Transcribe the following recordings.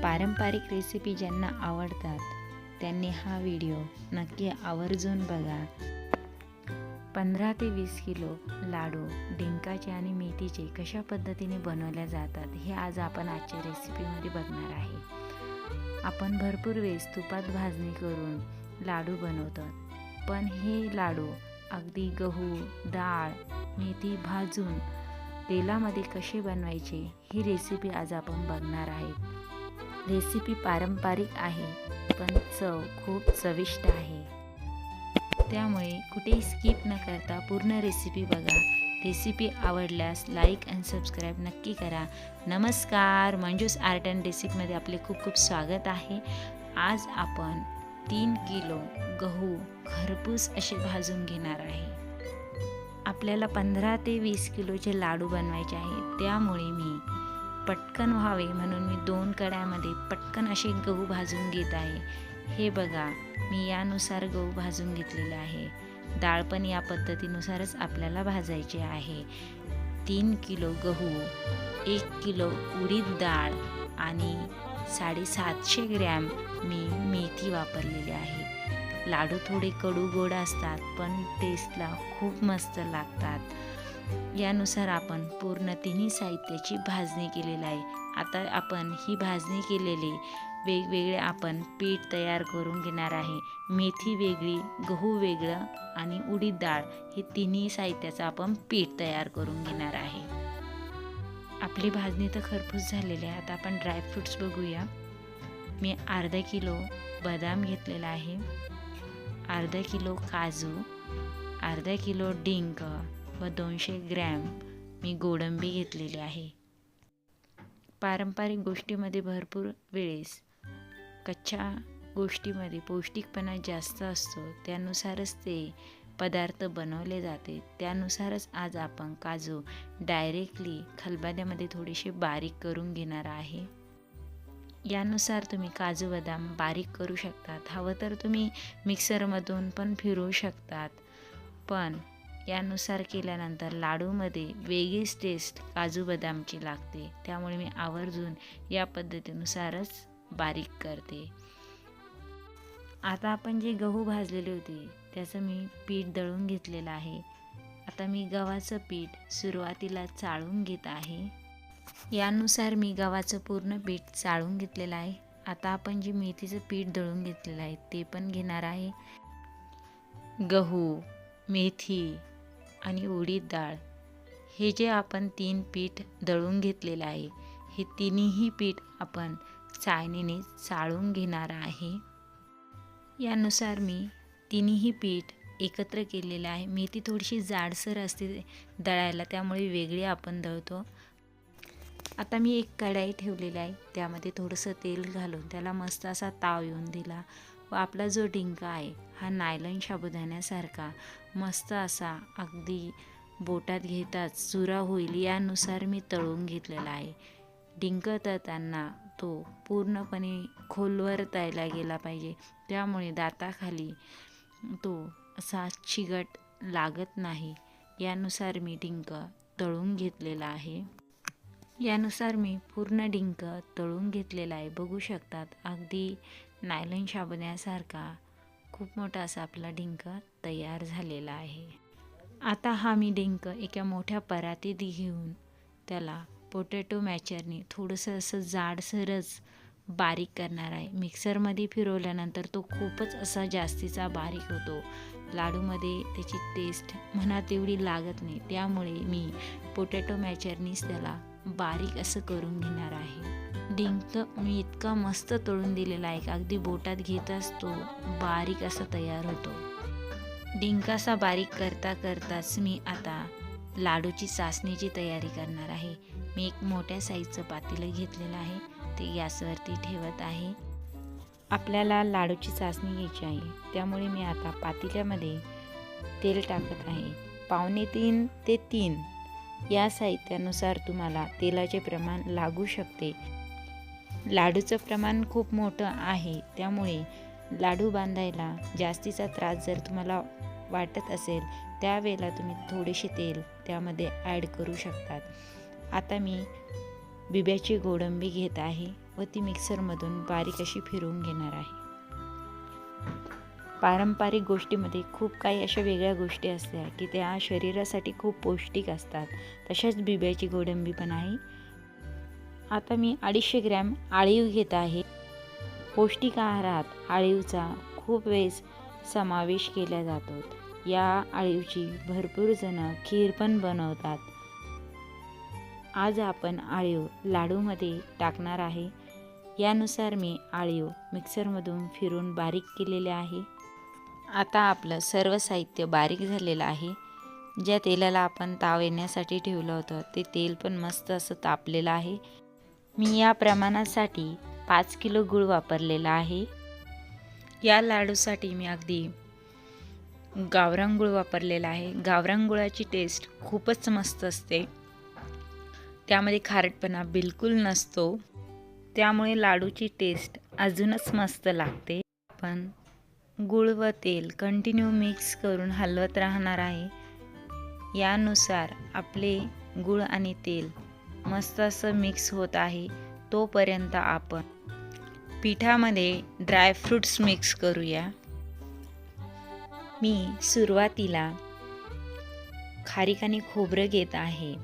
पारंपरिक रेसिपी ज्यांना आवडतात त्यांनी हा व्हिडिओ नक्की आवर्जून बघा. 15 ते 20 किलो लाडू डिंकाचे आणि मेथीचे कशा पद्धतीने बनवल्या जातात हे आज आपण आजच्या रेसिपीमध्ये बघणार आहे. आपण भरपूर वेळेस तुपात भाजणी करून लाडू बनवतात, पण हे लाडू अगदी गहू, डाळ, मेथी भाजून तेलामध्ये कसे बनवायचे ही रेसिपी आज आपण बघणार आहोत. रेसिपी पारंपरिक आहे, पण चव खूप चविष्ट आहे. त्यामुळे कुठेही स्किप न करता पूर्ण रेसिपी बघा. रेसिपी आवडल्यास लाईक आणि सबस्क्राईब नक्की करा. नमस्कार, मंजूस आर्ट अँड रेसिपीमध्ये आपले खूप खूप स्वागत आहे. आज आपण 3 किलो गहू खरपूस असे भाजून घेणार आहे. आपल्याला 15 ते 20 किलोचे लाडू बनवायचे आहे, त्यामुळे मी पटकन व्हावे म्हणून मी 2 कढयामध्ये पटकन असे गहू भाजून घेत आहे. हे बघा, मी यानुसार गहू भाजून घेतलेले आहे. डाळ पण या पद्धतीनुसारच आपल्याला भाजायची आहे. 3 किलो गहू, 1 किलो उडीद डाळ आणि 750 ग्रॅम मी मेथी वापरलेली आहे. लाडू थोडे कडू गोड असतात, पण टेस्टला खूप मस्त लागतात. यानुसार आपण पूर्ण तिन्ही साहित्याची भाजणी केलेली आहे. आता आपण ही भाजणी केलेले वेगवेगळे आपण पीठ तयार करून घेणार आहे. मेथी वेगळी, गहू वेगळं आणि उडीद डाळ हे तिन्ही साहित्याचं आपण पीठ तयार करून घेणार आहे. आपली भाजणी तर खरपूस झालेली आहे. आता आपण ड्रायफ्रूट्स बघूया. मी अर्धा किलो बदाम घेतलेला आहे, अर्धा किलो काजू, अर्धा किलो डिंक व 200 ग्रॅम मी गोडंबी घेतलेली आहे. पारंपरिक गोष्टीमध्ये भरपूर वेळेस कच्च्या गोष्टीमध्ये पौष्टिकपणा जास्त असतो, त्यानुसारच ते पदार्थ बनवले जाते. त्यानुसारच आज आपण काजू डायरेक्टली खलबत्त्यामध्ये थोडेसे बारीक करून घेणार आहे. यानुसार तुम्ही काजू बदाम बारीक करू शकतात. हवं तर तुम्ही मिक्सरमधून पण फिरवू शकतात, पण यानुसार केल्यानंतर लाडूमध्ये वेगळीच टेस्ट काजू बदामची लागते. त्यामुळे मी आवर्जून या पद्धतीनुसारच बारीक करते. आता आपण जे गहू भाजलेले होते त्याचं मी पीठ दळून घेतलेलं आहे. आता मी गव्हाचं पीठ सुरुवातीला चाळून घेत आहे. यानुसार मी गव्हाचं पूर्ण पीठ चाळून घेतलेलं आहे. आता आपण जे मेथीचं पीठ दळून घेतलेलं आहे ते पण घेणार आहे. गहू, मेथी आणि उडीद डाळ हे जे आपण 3 पीठ दळून घेतलेलं आहे, हे तिन्ही पीठ आपण चाळणीने चाळून घेणार आहे. यानुसार मी तिन्ही पीठ एकत्र केलेलं आहे. मेथी थोडीशी जाडसर असते दळायला, त्यामुळे वेगळी आपण दळतो. आता मी एक कढई ठेवलेली आहे, त्यामध्ये थोडंसं तेल घालून त्याला मस्त असा ताव येऊन दिला व आपला जो डिंक आहे हा नायलॉन साबुदाण्यासारखा मस्त असा अगदी बोटात घेताच चुरा होईल यानुसार मी तळून घेतलेला आहे. डिंक तळताना तो पूर्णपणे खोलवर तळला गेला पाहिजे, त्यामुळे दाताखाली तो असा चिकट लागत नाही. यानुसार मी डिंक तळून घेतलेला आहे. यानुसार मी पूर्ण डिंक तळून घेतलेला आहे. बघू शकतात, अगदी नायलॉन साबुदाण्यासारखा खूप मोठा असा आपला डिंक तयार झालेला आहे. आता हा मी डिंक एका मोठ्या परातीत घेऊन त्याला पोटॅटो मॅचरने थोडंसं असं जाडसरच बारीक करणार आहे. मिक्सरमध्ये फिरवल्यानंतर तो खूपच असा जास्तीचा बारीक होतो. लाडूमध्ये त्याची टेस्ट म्हणा तेवढी लागत नाही, त्यामुळे मी पोटॅटो मॅचरनीच त्याला बारीक असं करून घेणार आहे. डिंक मी इतका मस्त तळून दिलेला आहे, अगदी बोटात घेताच तो बारीक असा तयार होतो. डिंक असा बारीक करता करताच मी आता लाडूची चासणीची तयारी करणार आहे. मी एक मोठ्या साईजचं पातेलं घेतलेलं आहे, ते गॅसवरती ठेवत आहे. आपल्याला लाडूची चासणी घ्यायची आहे, त्यामुळे मी आता पातेल्यामध्ये तेल टाकत आहे. 2.5 ते 3 या साहित्यानुसार तुम्हाला तेलाचे प्रमाण लागू शकते. लाडूचं प्रमाण खूप मोठं आहे, त्यामुळे लाडू बांधायला जास्तीचा त्रास जर तुम्हाला वाटत असेल त्यावेळेला तुम्ही थोडेसे तेल त्यामध्ये ॲड करू शकतात. आता मी बिब्याची गोडंबी घेत आहे. व ती मिक्सरमधून बारीक अशी फिरवून घेणार आहे. पारंपरिक गोष्टीमध्ये खूप काही अशा वेगळ्या गोष्टी असतात की त्या शरीरासाठी खूप पौष्टिक असतात. तशाच बिब्याची गोडंबी पण आहे. आता मी 250 ग्रॅम आळीव घेत आहे. पौष्टिक आहारात आळीवचा खूप वेळेस समावेश केला जातो. या आळीवची भरपूर जण खीर पण बनवतात. आज आपण आळीव लाडूमध्ये टाकणार आहे. यानुसार मी आळीव मिक्सरमधून फिरून बारीक केलेले आहे. आता आपलं सर्व साहित्य बारीक झालेलं आहे. ज्या तेलाला आपण ताव येण्यासाठी ठेवलं होतं ते तेल पण मस्त असं तापलेलं आहे. मी या प्रमाणासाठी 5 किलो गूळ वापरलेला आहे. या लाडूसाठी मी अगदी गावरान गूळ वापरलेला आहे. गावरान गुळाची टेस्ट खूपच मस्त असते. त्यामध्ये खारटपणा बिलकुल नसतो. त्यामुळे लाडूची टेस्ट अजूनच मस्त लागते. आपण गूळ व तेल कंटिन्यू मिक्स करून हलवत राहणार आहे. यानुसार आपले गूळ आणि तेल मस्त असं मिक्स होत आहे. तोपर्यंत आपण पिठामध्ये ड्रायफ्रूट्स मिक्स करूया. मी सुरुवातीला खारीक आणि खोबरं घेत आहे.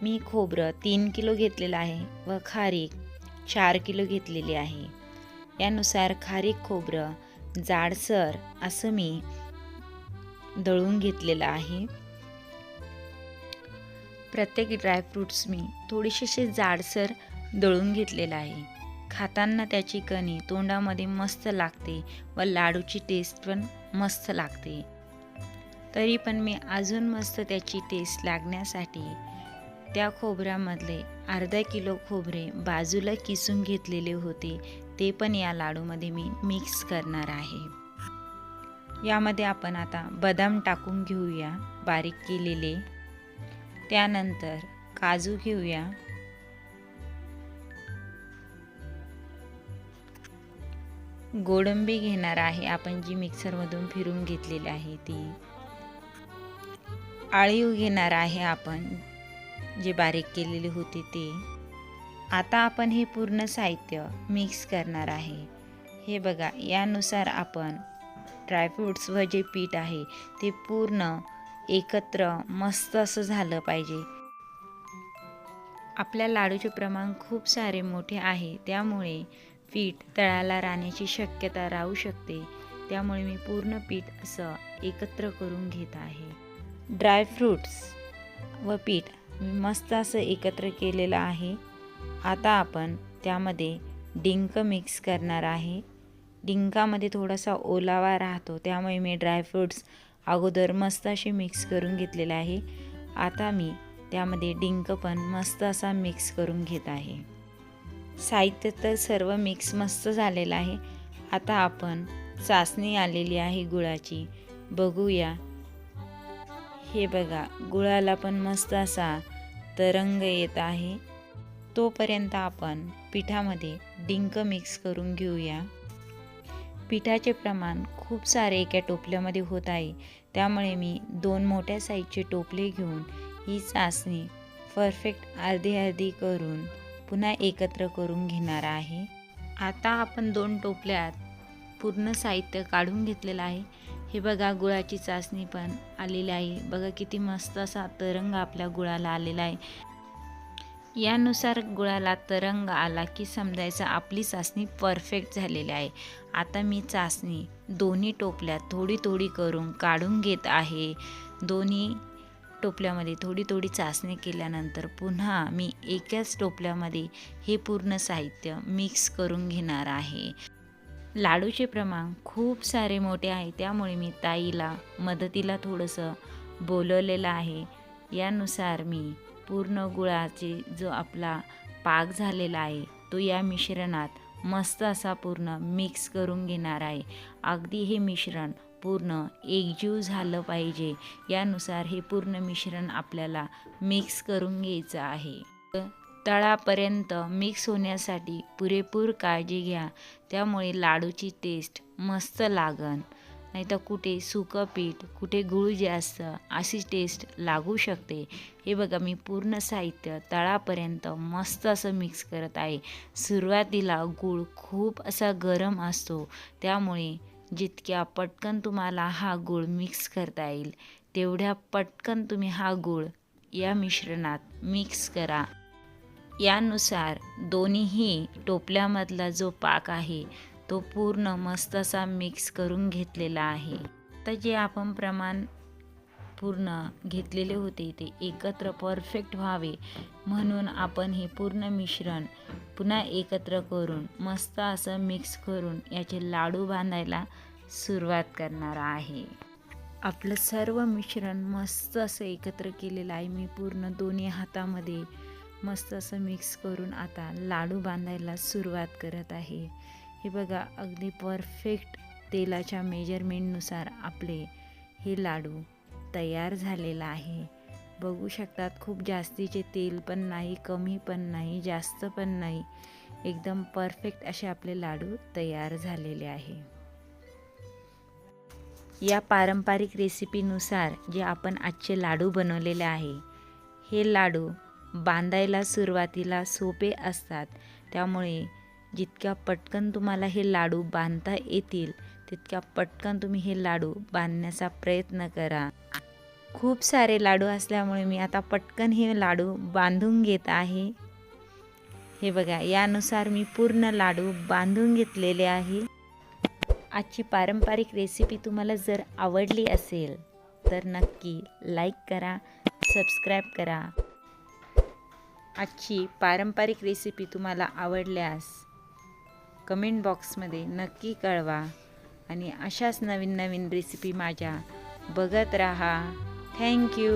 मी खोबरं 3 किलो घेतलेलं आहे व खारीक 4 किलो घेतलेली आहे. यानुसार खारीक खोबरं जाडसर असं मी दळून घेतलेलं आहे. प्रत्येक ड्रायफ्रूट्स मी थोडेसे जाडसर दळून घेतलेलं आहे. खाताना त्याची कणी तोंडामध्ये मस्त लागते व लाडूची टेस्ट पण मस्त लागते. तरी पण मी अजून मस्त त्याची टेस्ट लागण्यासाठी त्या खोबऱ्यामधले अर्धा किलो खोबरे बाजूला किसून घेतलेले होते. ते पण या लाडूमध्ये मी मिक्स करणार आहे. यामध्ये आपण आता बदाम टाकून घेऊया बारीक केलेले. त्यानंतर काजू घेऊया. गोडंबी घेणार आहे आपण जी मिक्सरमधून फिरून घेतलेली आहे ती. आळीव घेणार आहे आपण जे बारीक केलेले होते ते. आता आपण हे पूर्ण साहित्य मिक्स करणार आहे. हे बघा, यानुसार आपण ड्रायफ्रूट्स व जे पीठ आहे ते पूर्ण एकत्र मस्त असं झालं पाहिजे. आपल्या लाडूचे प्रमाण खूप सारे मोठे आहे, त्यामुळे पीठ तळाला राहण्याची शक्यता राहू शकते. त्यामुळे मी पूर्ण पीठ असं एकत्र करून घेत आहे. ड्रायफ्रूट्स व पीठ मी मस्त असं एकत्र केलेलं आहे. आता आपण त्यामध्ये डिंक मिक्स करणार आहे. डिंकामध्ये थोडासा ओलावा राहतो, त्यामुळे मी ड्रायफ्रूट्स अगोदर मस्त असे मिक्स करून घेतलेले आहे. आता मी त्यामध्ये डिंक पण मस्त असा मिक्स करून घेत आहे. साहित्य तर सर्व मिक्स मस्त झालेलं आहे. आता आपण चासणी आलेली आहे गुळाची, बघूया. हे बघा, गुळाला पण मस्त असा तरंग येत आहे. तोपर्यंत आपण पिठामध्ये डिंक मिक्स करून घेऊया. पिठाचे प्रमाण खूप सारे एका टोपल्यामध्ये होत आहे, त्यामुळे मी 2 मोठ्या साईजचे टोपले घेऊन ही चासणी परफेक्ट अर्धी अर्धी करून पुन्हा एकत्र करून घेणार आहे. आता आपण 2 टोपल्यात पूर्ण साहित्य काढून घेतलेलं आहे. हे बघा, गुळाची चासणी पण आलेली आहे. बघा किती मस्त असा तरंग आपल्या गुळाला आलेला आहे. यानुसार गुळाला तरंग आला की समजायचं आपली चासणी परफेक्ट झालेली आहे. आता मी चासणी दोन्ही टोपल्यात थोडी थोडी करून काढून घेत आहे. दोन्ही टोपल्यामध्ये थोडी थोडी चासणी केल्यानंतर पुन्हा मी एकाच टोपल्यामध्ये हे पूर्ण साहित्य मिक्स करून घेणार आहे. लाडूचे प्रमाण खूप सारे मोठे आहे, त्यामुळे मी ताईला मदतीला थोडंसं बोलवलेलं आहे. यानुसार मी पूर्ण गुळाचे जो आपला पाक झालेला आहे तो या मिश्रणात मस्त असा पूर्ण मिक्स करून घेणार आहे. अगदी हे मिश्रण पूर्ण एकजीव झालं पाहिजे, यानुसार हे पूर्ण मिश्रण आपल्याला मिक्स करून घ्यायचं आहे. तळापर्यंत मिक्स होण्यासाठी पुरेपूर काळजी घ्या, त्यामुळे लाडूची टेस्ट मस्त लागन. नाही तर कुठे सुकं पीठ, कुठे गूळ जास्त अशी टेस्ट लागू शकते. हे बघा, मी पूर्ण साहित्य तळापर्यंत मस्त असं मिक्स करत आहे. सुरुवातीला गूळ खूप असा गरम असतो, त्यामुळे जितक्या पटकन तुम्हाला हा गूळ मिक्स करता येईल तेवढ्या पटकन तुम्ही हा गूळ या मिश्रणात मिक्स करा. यानुसार दोन्हीही टोपल्यामधला जो पाक आहे तो पूर्ण मस्त असा मिक्स करून घेतलेला आहे. तर जे आपण प्रमाण पूर्ण घेतलेले होते ते एकत्र परफेक्ट व्हावे म्हणून आपण हे पूर्ण मिश्रण पुन्हा एकत्र करून मस्त असं मिक्स करून याचे लाडू बांधायला सुरुवात करणार आहे. आपलं सर्व मिश्रण मस्त असं एकत्र केलेलं आहे. मी पूर्ण दोन्ही हातामध्ये मस्त असं मिक्स करून आता लाडू बांधायला सुरुवात करत आहे. हे बघा, अगदी परफेक्ट तेलाच्या मेजरमेंटनुसार आपले हे लाडू तयार झालेला आहे. बघू शकतात, खूप जास्तीचे तेल पण नाही, कमी पण नाही, जास्त पण नाही, एकदम परफेक्ट असे आपले लाडू तयार झालेले आहे. या पारंपरिक रेसिपीनुसार जे आपण आजचे लाडू बनवलेले आहे, हे लाडू बांधायला सुरुवातीला सोपे असतात. त्यामुळे जितक्या पटकन तुम्हाला हे लाडू बांधता येतील तितक्या पटकन तुम्ही हे लाडू बांधण्याचा प्रयत्न करा. खूप सारे लाडू असल्यामुळे मी आता पटकन हे लाडू बांधून घेत आहे. हे बघा, यानुसार मी पूर्ण लाडू बांधून घेतलेले आहे. आजची पारंपरिक रेसिपी तुम्हाला जर आवडली असेल तर नक्की लाईक करा, सबस्क्राईब करा. आजची पारंपरिक रेसिपी तुम्हाला आवडल्यास कमेंट बॉक्समध्ये नक्की कळवा आणि अशाच नवीन नवीन रेसिपी माझ्या बघत राहा. थँक्यू.